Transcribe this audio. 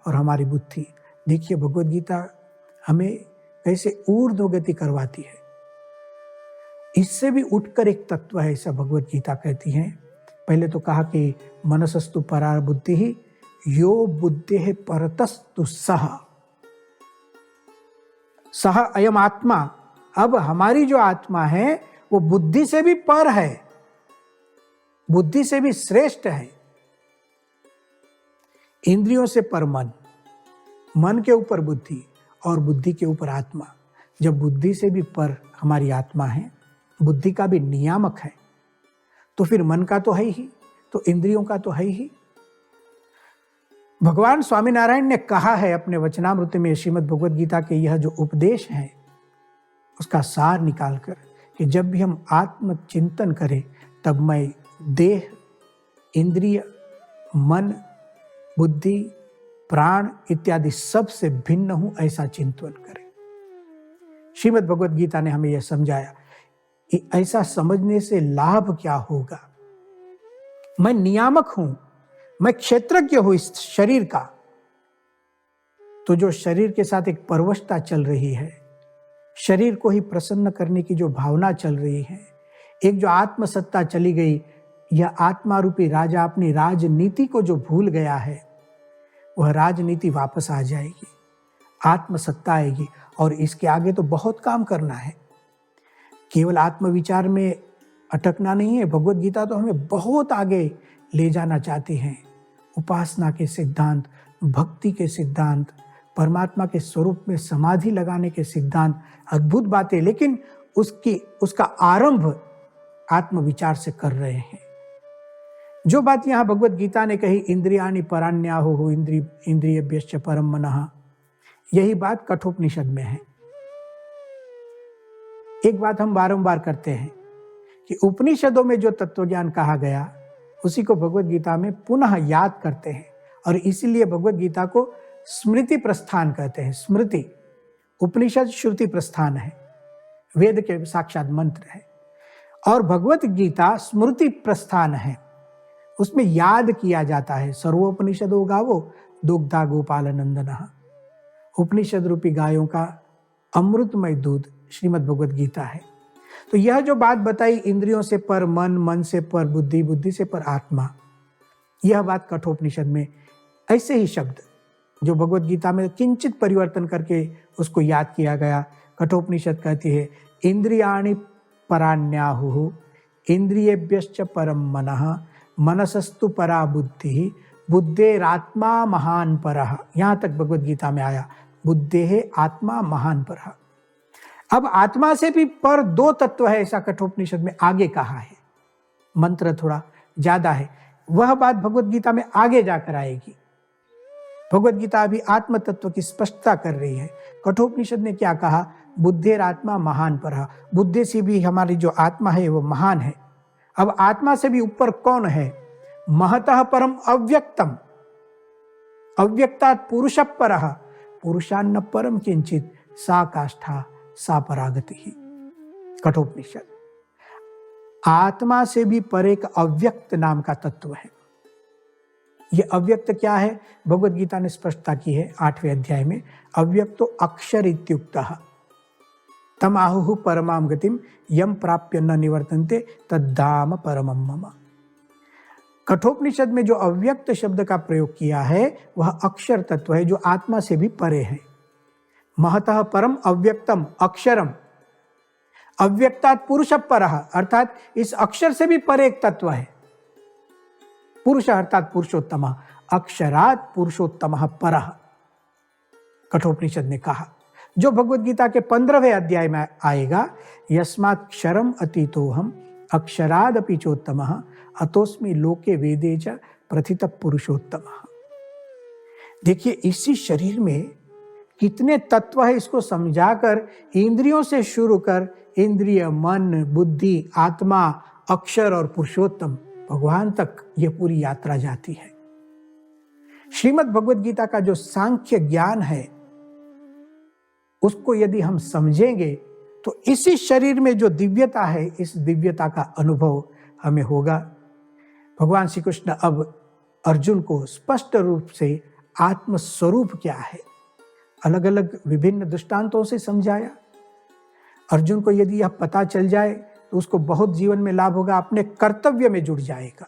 और हमारी बुद्धि। देखिए भगवद गीता हमें कैसे ऊर्ध्वगति करवाती है। इससे भी उठकर एक तत्व है, ऐसा भगवद गीता कहती है। पहले तो कहा कि मनसस्तु परा बुद्धि ही यो बुद्धि परतस्तु सह सह अयम आत्मा। अब हमारी जो आत्मा है वो बुद्धि से भी पर है, बुद्धि से भी श्रेष्ठ है। इंद्रियों से पर मन, मन के ऊपर बुद्धि और बुद्धि के ऊपर आत्मा। जब बुद्धि से भी पर हमारी आत्मा है, बुद्धि का भी नियामक है, तो फिर मन का तो है ही, तो इंद्रियों का तो है ही। भगवान स्वामीनारायण ने कहा है अपने वचनामृत में, श्रीमद् भगवद गीता के यह जो उपदेश है उसका सार निकालकर, कि जब भी हम आत्मचिंतन करें तब मैं देह, इंद्रिय, मन, बुद्धि, प्राण इत्यादि सब से भिन्न हूं, ऐसा चिंतन करें। श्रीमद् भगवद गीता ने हमें यह समझाया कि ऐसा समझने से लाभ क्या होगा। मैं नियामक हूं, मैं क्षेत्रज्ञ हूं इस शरीर का। तो जो शरीर के साथ एक परवशता चल रही है, शरीर को ही प्रसन्न करने की जो भावना चल रही है, एक जो आत्मसत्ता चली गई, यह आत्मा रूपी राजा अपनी राजनीति को जो भूल गया है, वह राजनीति वापस आ जाएगी, आत्मसत्ता आएगी। और इसके आगे तो बहुत काम करना है, केवल आत्मविचार में अटकना नहीं है। भगवद गीता तो हमें बहुत आगे ले जाना चाहती है। उपासना के सिद्धांत, भक्ति के सिद्धांत, परमात्मा के स्वरूप में समाधि लगाने के सिद्धांत, अद्भुत बातें, लेकिन उसका आरंभ आत्मविचार से कर रहे हैं। जो बात यहाँ भगवद गीता ने कही, इंद्रियाणि पराण्याहुः इंद्रियेभ्यश्च परम मनः, यही बात कठोपनिषद में है। एक बात हम बारंबार करते हैं कि उपनिषदों में जो तत्वज्ञान कहा गया उसी को भगवद गीता में पुनः याद करते हैं, और इसीलिए भगवद गीता को स्मृति प्रस्थान कहते हैं। स्मृति, उपनिषद श्रुति प्रस्थान है, वेद के साक्षात मंत्र है, और भगवद गीता स्मृति प्रस्थान है। उसमें याद किया जाता है। सर्वोपनिषदो गावो दुग्धा गोपाल नंदनः। उपनिषद रूपी गायों का अमृतमय दूध श्रीमद् भगवद गीता है। तो यह जो बात बताई, इंद्रियों से पर मन, मन से पर बुद्धि, बुद्धि से पर आत्मा, यह बात कठोपनिषद में ऐसे ही शब्द जो भगवद गीता में किंचित परिवर्तन करके उसको याद किया गया। कठोपनिषद कहती है इंद्रियाणि पराण्याहुः इंद्रियेभ्यश्च परम मनः मनसस्तु परा बुद्धि बुद्धेरात्मा महान परः। यहाँ तक भगवद गीता में आया, बुद्धेः आत्मा महान परः। अब आत्मा से भी पर दो तत्व है, ऐसा कठोपनिषद में आगे कहा है। मंत्र थोड़ा ज्यादा है, वह बात भगवद गीता में आगे जाकर आएगी। भगवद गीता अभी आत्म तत्व की स्पष्टता कर रही है। कठोपनिषद ने क्या कहा, बुद्धेरात्मा महान परः। बुद्धि से भी हमारी जो आत्मा है वो महान है। अब आत्मा से भी ऊपर कौन है, महतः परम अव्यक्तम, अव्यक्तात् पुरुषः परः पुरुषान्न परम किंचित सा काष्ठा सा परागति ही। कठोपनिषद आत्मा से भी पर एक अव्यक्त नाम का तत्व है। यह अव्यक्त क्या है, भगवद गीता ने स्पष्टता की है 8वें अध्याय में, अव्यक्तो अक्षर इत्युक्तः तम आहुः परमां गतिम यम प्राप्य न निवर्तन्ते तद्धाम परमं मम। कठोपनिषद में जो अव्यक्त शब्द का प्रयोग किया है वह अक्षर तत्व है, जो आत्मा से भी परे है। महतः परम अव्यक्तम अक्षरम, अव्यक्तात् पुरुषः परः, अर्थात इस अक्षर से भी परे एक तत्व है। पुरुष अर्थात पुरुषोत्तमः, अक्षरात् पुरुषोत्तमः परः, कठोपनिषद ने कहा। जो भगवद गीता के 15वें अध्याय में आएगा, यस्मात् क्षरम अतीतोहम अक्षरादपि चोत्तमः अतोस्मि लोके वेदे च प्रथितः पुरुषोत्तमः। देखिए इसी शरीर में कितने तत्व है, इसको समझाकर इंद्रियों से शुरू कर इंद्रिय, मन, बुद्धि, आत्मा, अक्षर और पुरुषोत्तम भगवान तक यह पूरी यात्रा जाती है। श्रीमद् भगवद गीता का जो सांख्य ज्ञान है उसको यदि हम समझेंगे तो इसी शरीर में जो दिव्यता है, इस दिव्यता का अनुभव हमें होगा। भगवान श्री कृष्ण अब अर्जुन को स्पष्ट रूप से आत्म स्वरूप क्या है, अलग अलग विभिन्न दृष्टांतों से समझाया। अर्जुन को यदि यह पता चल जाए तो उसको बहुत जीवन में लाभ होगा, अपने कर्तव्य में जुड़ जाएगा।